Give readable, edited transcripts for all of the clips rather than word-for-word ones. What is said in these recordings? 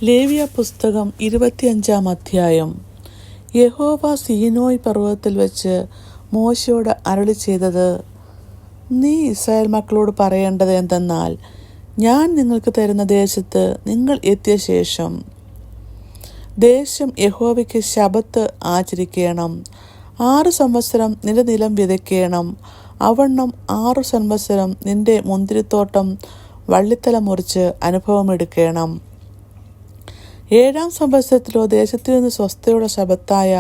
ലേവ്യ പുസ്തകം 25 അധ്യായം. യഹോവ സീനോയ് പർവ്വതത്തിൽ വെച്ച് മോശയോട് അരുളി ചെയ്തത്: നീ ഇസ്രായേൽ മക്കളോട് പറയേണ്ടത് എന്തെന്നാൽ, ഞാൻ നിങ്ങൾക്ക് തരുന്ന ദേശത്ത് നിങ്ങൾ എത്തിയ ശേഷം ദേശം യഹോവയ്ക്ക് ശബ്ബത്ത് ആചരിക്കണം. 6 സംവത്സരം നിന്റെ നിലം വിതയ്ക്കണം. അവണ്ണം 6 സംവത്സരം നിന്റെ മുന്തിരിത്തോട്ടം വള്ളിത്തല മുറിച്ച് അനുഭവമെടുക്കണം. 7 സംവത്സരത്തിലോ ദേശത്തിൽ നിന്ന് സ്വസ്ഥയുടെ ശബ്ബത്തായ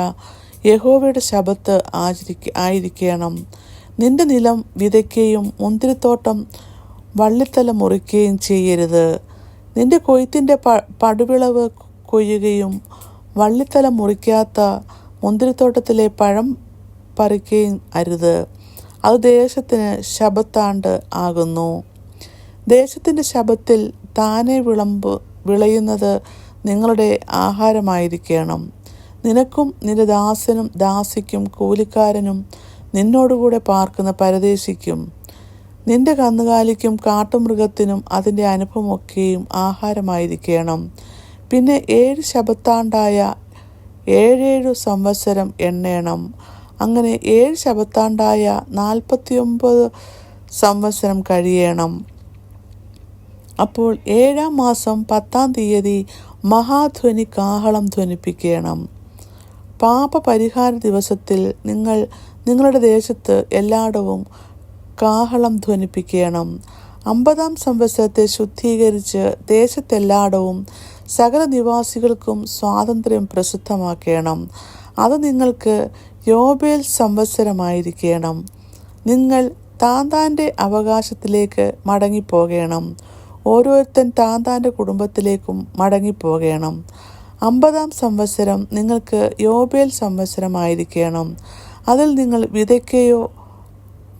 യഹോവയുടെ ശബ്ബത്ത് ആയിരിക്കണം. നിന്റെ നിലം വിതയ്ക്കുകയും മുന്തിരിത്തോട്ടം വള്ളിത്തല മുറിക്കുകയും ചെയ്യരുത്. നിന്റെ കൊയ്ത്തിന്റെ പടുവിളവ് കൊയ്യുകയും വള്ളിത്തല മുറിക്കാത്ത മുന്തിരിത്തോട്ടത്തിലെ പഴം പറിക്കുകയും അരുത്. അത് ദേശത്തിന് ശബ്ബത്താണ്ട് ആകുന്നു. ദേശത്തിന്റെ ശബ്ബത്തിൽ താനെ വിളയുന്നത് നിങ്ങളുടെ ആഹാരമായിരിക്കണം. നിനക്കും നിന്റെ ദാസനും ദാസിക്കും കൂലിക്കാരനും നിന്നോടുകൂടെ പാർക്കുന്ന പരദേശിക്കും നിന്റെ കന്നുകാലിക്കും കാട്ടുമൃഗത്തിനും അതിൻ്റെ അനുഭവമൊക്കെയും ആഹാരമായിരിക്കണം. പിന്നെ 7 ശബ്ബത്താണ്ടായ 7 സംവത്സരം എണ്ണേണം. അങ്ങനെ 7 ശബ്ബത്താണ്ടായ 49 സംവത്സരം കഴിയണം. അപ്പോൾ 7 മാസം 10 തീയതി മഹാധ്വനി കാഹളം ധ്വനിപ്പിക്കണം. പാപപരിഹാര ദിവസത്തിൽ നിങ്ങൾ നിങ്ങളുടെ ദേശത്ത് എല്ലായിടവും കാഹളം ധ്വനിപ്പിക്കണം. 50 സംവത്സരത്തെ ശുദ്ധീകരിച്ച് ദേശത്തെല്ലായിടവും സകല നിവാസികൾക്കും സ്വാതന്ത്ര്യം പ്രസിദ്ധമാക്കണം. അത് നിങ്ങൾക്ക് യോബേൽ സംവത്സരമായിരിക്കണം. നിങ്ങൾ താന്താൻ്റെ അവകാശത്തിലേക്ക് മടങ്ങിപ്പോകണം. ഓരോരുത്തൻ താന്താൻ്റെ കുടുംബത്തിലേക്കും മടങ്ങിപ്പോകണം. 50 സംവത്സരം നിങ്ങൾക്ക് യോബേൽ സംവത്സരമായിരിക്കണം. അതിൽ നിങ്ങൾ വിതയ്ക്കുകയോ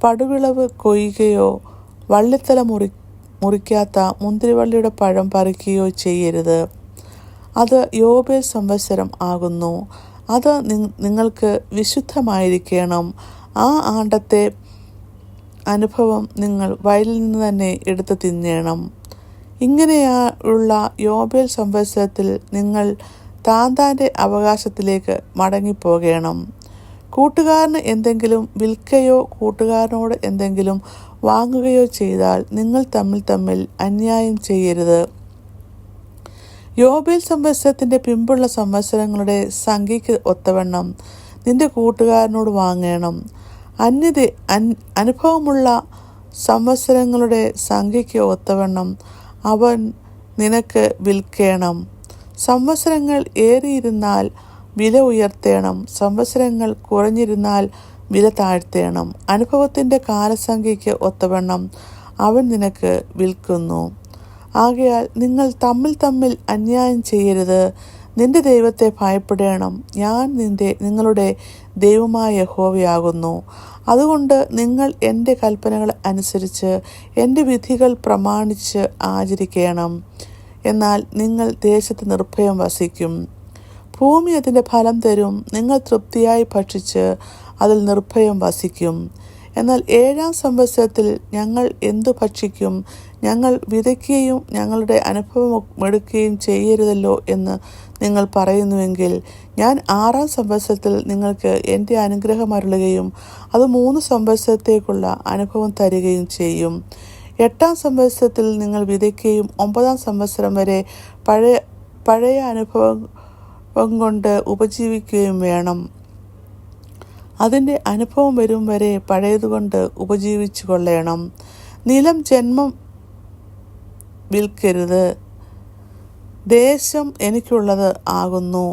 പടുവിളവ് കൊയ്യുകയോ വള്ളിത്തല മുറിക്കാത്ത മുന്തിരിവള്ളിയുടെ പഴം പറിക്കുകയോ ചെയ്യരുത്. അത് യോബേൽ സംവത്സരം ആകുന്നു. അത് നിങ്ങൾക്ക് വിശുദ്ധമായിരിക്കണം. ആ ആണ്ടത്തെ അനുഭവം നിങ്ങൾ വയലിൽ നിന്ന് തന്നെ എടുത്ത് തിന്നേണം. ഇങ്ങനെയുള്ള യോബേൽ സംവത്സരത്തിൽ നിങ്ങൾ താന്താൻ്റെ അവകാശത്തിലേക്ക് മടങ്ങിപ്പോകണം. കൂട്ടുകാരന് എന്തെങ്കിലും വിൽക്കുകയോ കൂട്ടുകാരനോട് എന്തെങ്കിലും വാങ്ങുകയോ ചെയ്താൽ നിങ്ങൾ തമ്മിൽ അന്യായം ചെയ്യരുത്. യോബേൽ സംവത്സരത്തിൻ്റെ പിമ്പുള്ള സംവത്സരങ്ങളുടെ സംഖ്യയ്ക്ക് ഒത്തവണ്ണം നിന്റെ കൂട്ടുകാരനോട് വാങ്ങണം. അനുഭവമുള്ള സംവത്സരങ്ങളുടെ സംഖ്യയ്ക്ക് ഒത്തവണ്ണം അവൻ നിനക്ക് വിൽക്കണം. സംവത്സരങ്ങൾ ഏറിയിരുന്നാൽ വില ഉയർത്തേണം. സംവത്സരങ്ങൾ കുറഞ്ഞിരുന്നാൽ വില താഴ്ത്തേണം. അനുഭവത്തിൻ്റെ കാലസംഖ്യയ്ക്ക് ഒത്തവണ്ണം അവൻ നിനക്ക് വിൽക്കുന്നു. ആകയാൽ നിങ്ങൾ തമ്മിൽ അന്യായം ചെയ്യരുത്. നിന്റെ ദൈവത്തെ ഭയപ്പെടേണം. ഞാൻ നിങ്ങളുടെ ദൈവമായ യഹോവയാകുന്നു. അതുകൊണ്ട് നിങ്ങൾ എൻ്റെ കൽപ്പനകൾ അനുസരിച്ച് എൻ്റെ വിധികൾ പ്രമാണിച്ച് ആചരിക്കണം. എന്നാൽ നിങ്ങൾ ദേശത്ത് നിർഭയം വസിക്കും. ഭൂമി അതിൻ്റെ ഫലം തരും. നിങ്ങൾ തൃപ്തിയായി ഭക്ഷിച്ച് അതിൽ നിർഭയം വസിക്കും. എന്നാൽ 7 സംവത്സരത്തിൽ ഞങ്ങൾ എന്തു ഭക്ഷിക്കും? ഞങ്ങൾ വിതയ്ക്കുകയും ഞങ്ങളുടെ അനുഭവം എടുക്കുകയും ചെയ്യരുതല്ലോ എന്ന് നിങ്ങൾ പറയുന്നുവെങ്കിൽ, ഞാൻ 6 സംവത്സരത്തിൽ നിങ്ങൾക്ക് എൻ്റെ അനുഗ്രഹം അരുളുകയും അത് 3 സംവത്സരത്തേക്കുള്ള അനുഭവം തരികയും ചെയ്യും. 8 സംവത്സരത്തിൽ നിങ്ങൾ വിതയ്ക്കുകയും 9 സംവത്സരം വരെ പഴയ അനുഭവം കൊണ്ട് ഉപജീവിക്കുകയും വേണം. അതിൻ്റെ അനുഭവം വരും വരെ പഴയതുകൊണ്ട് ഉപജീവിച്ചു കൊള്ളണം. നിലം ജന്മം വിൽക്കരുത്. ദേശം എനിക്കുള്ളത് ആകുന്നു.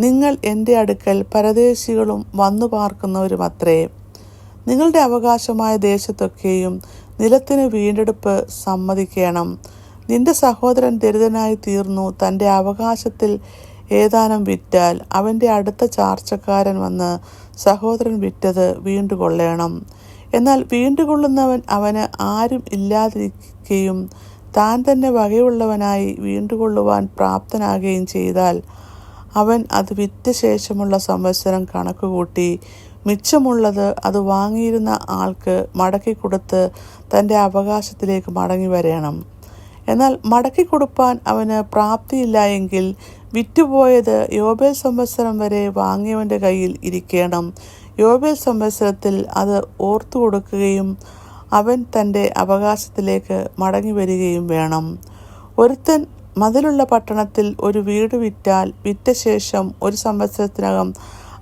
നിങ്ങൾ എൻ്റെ അടുക്കൽ പരദേശികളും വന്നു പാർക്കുന്നവരുമത്രേ. നിങ്ങളുടെ അവകാശമായ ദേശത്തൊക്കെയും നിലത്തിന് വീണ്ടെടുപ്പ് സമ്മതിക്കണം. നിന്റെ സഹോദരൻ ദരിദ്രനായി തീർന്നു തൻ്റെ അവകാശത്തിൽ ഏതാനും വിറ്റാൽ അവൻ്റെ അടുത്ത ചാർച്ചക്കാരൻ വന്ന് സഹോദരൻ വിറ്റത് വീണ്ടുകൊള്ളണം. എന്നാൽ വീണ്ടുകൊള്ളുന്നവൻ അവന് ആരും ഇല്ലാതിരിക്കുകയും താൻ തന്നെ വകയുള്ളവനായി വീണ്ടുകൊള്ളുവാൻ പ്രാപ്തനാകുകയും ചെയ്താൽ അവൻ അത് വിറ്റ ശേഷമുള്ള സംവത്സരം കണക്കുകൂട്ടി മിച്ചമുള്ളത് അത് വാങ്ങിയിരുന്ന ആൾക്ക് മടക്കി കൊടുത്ത് തൻ്റെ അവകാശത്തിലേക്ക് മടങ്ങി വരണം. എന്നാൽ മടക്കി കൊടുപ്പാൻ അവന് പ്രാപ്തിയില്ല എങ്കിൽ വിറ്റുപോയത് യോബേൽ സംവത്സരം വരെ വാങ്ങിയവൻ്റെ കയ്യിൽ ഇരിക്കണം. യോബേൽ സംവത്സരത്തിൽ അത് ഓർത്തു കൊടുക്കുകയും അവൻ തൻ്റെ അവകാശത്തിലേക്ക് മടങ്ങി വരികയും വേണം. ഒരുത്തൻ മതിലുള്ള പട്ടണത്തിൽ ഒരു വീട് വിറ്റാൽ വിറ്റ ശേഷം 1 സംവത്സരത്തിനകം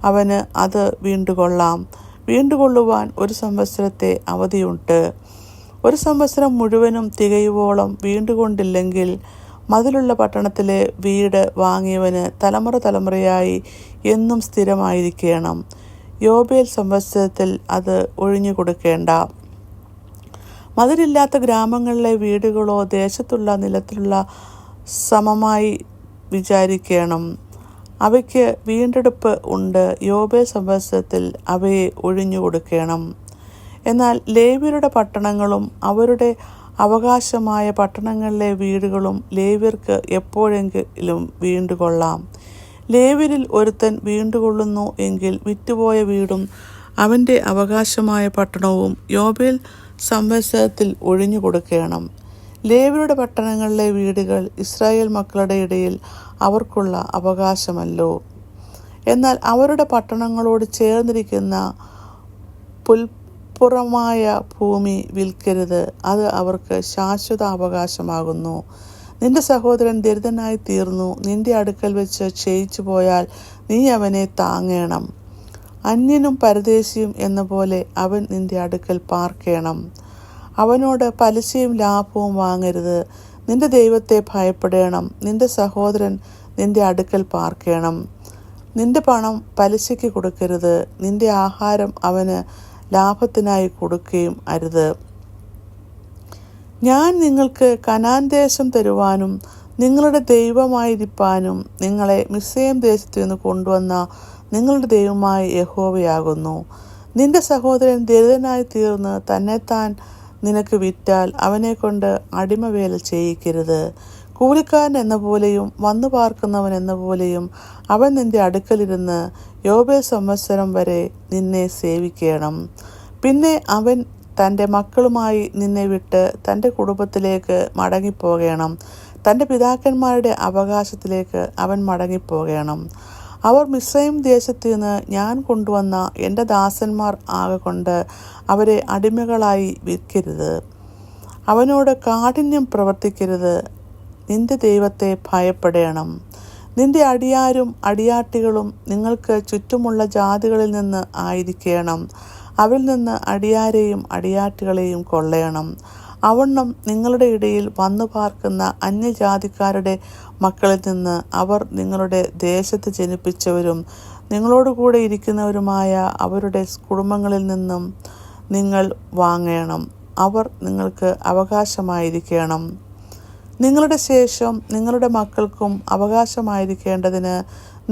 അവന് അത് വീണ്ടുകൊള്ളാം. വീണ്ടുകൊള്ളുവാൻ 1 സംവത്സരത്തെ അവധിയുണ്ട്. 1 സംവത്സരം മുഴുവനും തികയുവോളം വീണ്ടുകൊണ്ടില്ലെങ്കിൽ മതിലുള്ള പട്ടണത്തിലെ വീട് വാങ്ങിയവന് തലമുറയായി എന്നും സ്ഥിരമായിരിക്കണം. യോബേൽ സംവത്സരത്തിൽ അത് ഒഴിഞ്ഞു കൊടുക്കേണ്ട. മതിലില്ലാത്ത ഗ്രാമങ്ങളിലെ വീടുകളോ ദേശത്തുള്ള നിലത്തിലുള്ള സമമായി വിചാരിക്കണം. അവയ്ക്ക് വീണ്ടെടുപ്പ് ഉണ്ട്. യോബേൽ സംവത്സരത്തിൽ അവയെ ഒഴിഞ്ഞു കൊടുക്കണം. എന്നാൽ ലേവ്യരുടെ പട്ടണങ്ങളും അവരുടെ അവകാശമായ പട്ടണങ്ങളിലെ വീടുകളും ലേവ്യർക്ക് എപ്പോഴെങ്കിലും വീണ്ടുകൊള്ളാം. ലേവ്യരിൽ ഒരുത്തൻ വീണ്ടുകൊള്ളുന്നു എങ്കിൽ വിറ്റുപോയ വീടും അവൻ്റെ അവകാശമായ പട്ടണവും യോബേൽ സംവത്സരത്തിൽ ഒഴിഞ്ഞു കൊടുക്കണം. ലേവ്യരുടെ പട്ടണങ്ങളിലെ വീടുകൾ ഇസ്രായേൽ മക്കളുടെ ഇടയിൽ അവർക്കുള്ള അവകാശമല്ലോ. എന്നാൽ അവരുടെ പട്ടണങ്ങളോട് ചേർന്നിരിക്കുന്ന പുൽപ്പുറമായ ഭൂമി വിൽക്കരുത്. അത് അവർക്ക് ശാശ്വത അവകാശമാകുന്നു. നിന്റെ സഹോദരൻ ദരിദ്രനായി തീർന്നു നിന്റെ അടുക്കൽ വെച്ച് ക്ഷയിച്ചു പോയാൽ നീ അവനെ താങ്ങേണം. അന്യനും പരദേശിയും എന്ന പോലെ അവൻ നിന്റെ അടുക്കൽ പാർക്കേണം. അവനോട് പലിശയും ലാഭവും വാങ്ങരുത്. നിന്റെ ദൈവത്തെ ഭയപ്പെടേണം. നിന്റെ സഹോദരൻ നിന്റെ അടുക്കൽ പാർക്കേണം. നിന്റെ പണം പലിശയ്ക്ക് കൊടുക്കരുത്. നിന്റെ ആഹാരം അവന് ലാഭത്തിനായി കൊടുക്കുകയും അരുത്. ഞാൻ നിങ്ങൾക്ക് കനാൻ ദേശം തരുവാനും നിങ്ങളുടെ ദൈവമായിരിക്കാനും നിങ്ങളെ മിസ്രയീം ദേശത്തു നിന്ന് കൊണ്ടുവന്ന നിങ്ങളുടെ ദൈവമായ യഹോവയാകുന്നു. നിന്റെ സഹോദരൻ ദരിദ്രനായി തീർന്ന് തന്നെത്താൻ നിനക്ക് വിറ്റാൽ അവനെക്കൊണ്ട് അടിമവേല ചെയ്യിക്കരുത്. കൂലിക്കാരൻ എന്ന പോലെയും വന്നു പാർക്കുന്നവൻ എന്ന പോലെയും അവൻ നിന്റെ അടുക്കലിരുന്ന് യോബേൽ സംവത്സരം വരെ നിന്നെ സേവിക്കണം. പിന്നെ അവൻ തൻ്റെ മക്കളുമായി നിന്നെ വിട്ട് തൻ്റെ കുടുംബത്തിലേക്ക് മടങ്ങിപ്പോകണം. തൻ്റെ പിതാക്കന്മാരുടെ അവകാശത്തിലേക്ക് അവൻ മടങ്ങിപ്പോകണം. അവർ മിസ്രയീം ദേശത്തു നിന്ന് ഞാൻ കൊണ്ടുവന്ന എൻ്റെ ദാസന്മാർ ആകൊണ്ട് അവരെ അടിമകളായി വിൽക്കരുത്. അവനോട് കാഠിന്യം പ്രവർത്തിക്കരുത്. നിന്റെ ദൈവത്തെ ഭയപ്പെടേണം. നിന്റെ അടിയാരും അടിയാട്ടികളും നിങ്ങൾക്ക് ചുറ്റുമുള്ള ജാതികളിൽ നിന്ന് ആയിരിക്കണം. അവരിൽ നിന്ന് അടിയാരെയും അടിയാട്ടികളെയും കൊള്ളയണം. അവണ്ണം നിങ്ങളുടെ ഇടയിൽ വന്നു പാർക്കുന്ന അന്യജാതിക്കാരുടെ മക്കളിൽ നിന്ന് അവർ നിങ്ങളുടെ ദേശത്ത് ജനിപ്പിച്ചവരും നിങ്ങളോടുകൂടെ ഇരിക്കുന്നവരുമായ അവരുടെ കുടുംബങ്ങളിൽ നിന്നും നിങ്ങൾ വാങ്ങണം. അവർ നിങ്ങൾക്ക് അവകാശമായിരിക്കണം. നിങ്ങളുടെ ശേഷം നിങ്ങളുടെ മക്കൾക്കും അവകാശമായിരിക്കേണ്ടതിന്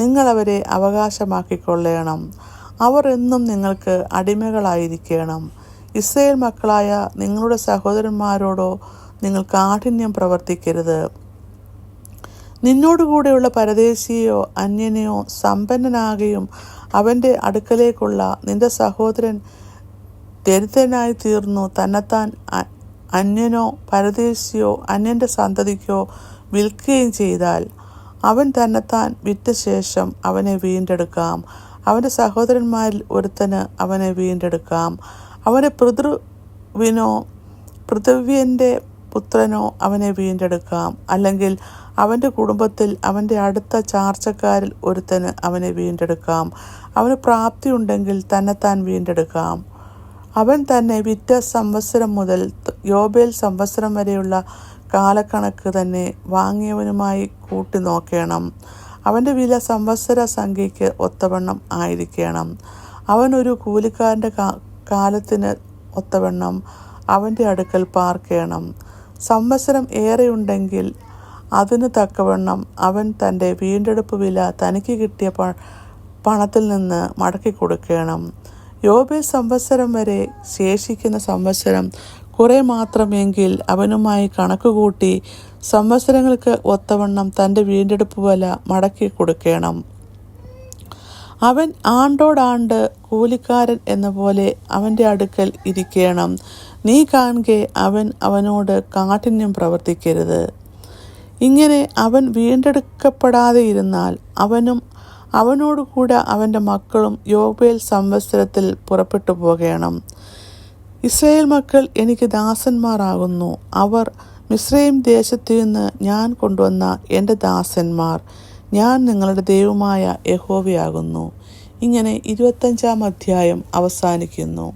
നിങ്ങൾ അവരെ അവകാശമാക്കിക്കൊള്ളണം. അവർ എന്നും നിങ്ങൾക്ക് അടിമകളായിരിക്കണം. ഇസ്രായേൽ മക്കളായ നിങ്ങളുടെ സഹോദരന്മാരോടോ നിങ്ങൾ കാഠിന്യം പ്രവർത്തിക്കരുത്. നിന്നോടുകൂടെയുള്ള പരദേശിയോ അന്യനെയോ സമ്പന്നനാകുകയും അവൻ്റെ അടുക്കലേക്കുള്ള നിന്റെ സഹോദരൻ ദരിദ്രനായി തീർന്നു തന്നെത്താൻ അന്യനോ പരദേശിയോ അന്യൻ്റെ സന്തതിക്കോ വിൽക്കുകയും ചെയ്താൽ അവൻ തന്നെത്താൻ വിറ്റ ശേഷം അവനെ വീണ്ടെടുക്കാം. അവൻ്റെ സഹോദരന്മാരിൽ ഒരുത്തന് അവനെ വീണ്ടെടുക്കാം. അവൻ്റെ പൃഥ്വിയൻ്റെ പുത്രനോ അവനെ വീണ്ടെടുക്കാം. അല്ലെങ്കിൽ അവൻ്റെ കുടുംബത്തിൽ അവൻ്റെ അടുത്ത ചാർച്ചക്കാരിൽ ഒരുത്തന് അവനെ വീണ്ടെടുക്കാം. അവന് പ്രാപ്തിയുണ്ടെങ്കിൽ തന്നെത്താൻ വീണ്ടെടുക്കാം. അവൻ തന്നെ വിറ്റ സംവത്സരം മുതൽ യോബേൽ സംവത്സരം വരെയുള്ള കാലക്കണക്ക് തന്നെ വാങ്ങിയവനുമായി കൂട്ടി നോക്കണം. അവൻ്റെ വില സംവത്സര സംഖ്യയ്ക്ക് ഒത്തവണ്ണം ആയിരിക്കണം. അവൻ ഒരു കൂലിക്കാരൻ്റെ കാലത്തിന് ഒത്തവണ്ണം അവൻ്റെ അടുക്കൽ പാർക്കണം. സംവത്സരം ഏറെയുണ്ടെങ്കിൽ അതിന് തക്കവണ്ണം അവൻ തൻ്റെ വീണ്ടെടുപ്പ് വില തനിക്ക് കിട്ടിയ പണത്തിൽ നിന്ന് മടക്കി കൊടുക്കണം. യോബേൽ സംവത്സരം വരെ ശേഷിക്കുന്ന സംവത്സരം കുറെ മാത്രമെങ്കിൽ അവനുമായി കണക്കുകൂട്ടി സംവത്സരങ്ങൾക്ക് ഒത്തവണ്ണം തൻ്റെ വീണ്ടെടുപ്പ് വില മടക്കി കൊടുക്കണം. അവൻ ആണ്ടോടാണ്ട് കൂലിക്കാരൻ എന്ന പോലെ അവൻ്റെ അടുക്കൽ ഇരിക്കണം. നീ കാണുകെ അവൻ അവനോട് കാഠിന്യം പ്രവർത്തിക്കരുത്. ഇങ്ങനെ അവൻ വീണ്ടെടുക്കപ്പെടാതെ ഇരുന്നാൽ അവനോടുകൂടെ അവൻ്റെ മക്കളും യോബേൽ സംവത്സരത്തിൽ പുറപ്പെട്ടു പോകണം. ഇസ്രായേൽ മക്കൾ എനിക്ക് ദാസന്മാരാകുന്നു. അവർ മിസ്രയീം ദേശത്തു നിന്ന് ഞാൻ കൊണ്ടുവന്ന എൻ്റെ ദാസന്മാർ. ഞാൻ നിങ്ങളുടെ ദൈവമായ യഹോവയാകുന്നു. ഇങ്ങനെ 25-ാം അധ്യായം അവസാനിക്കുന്നു.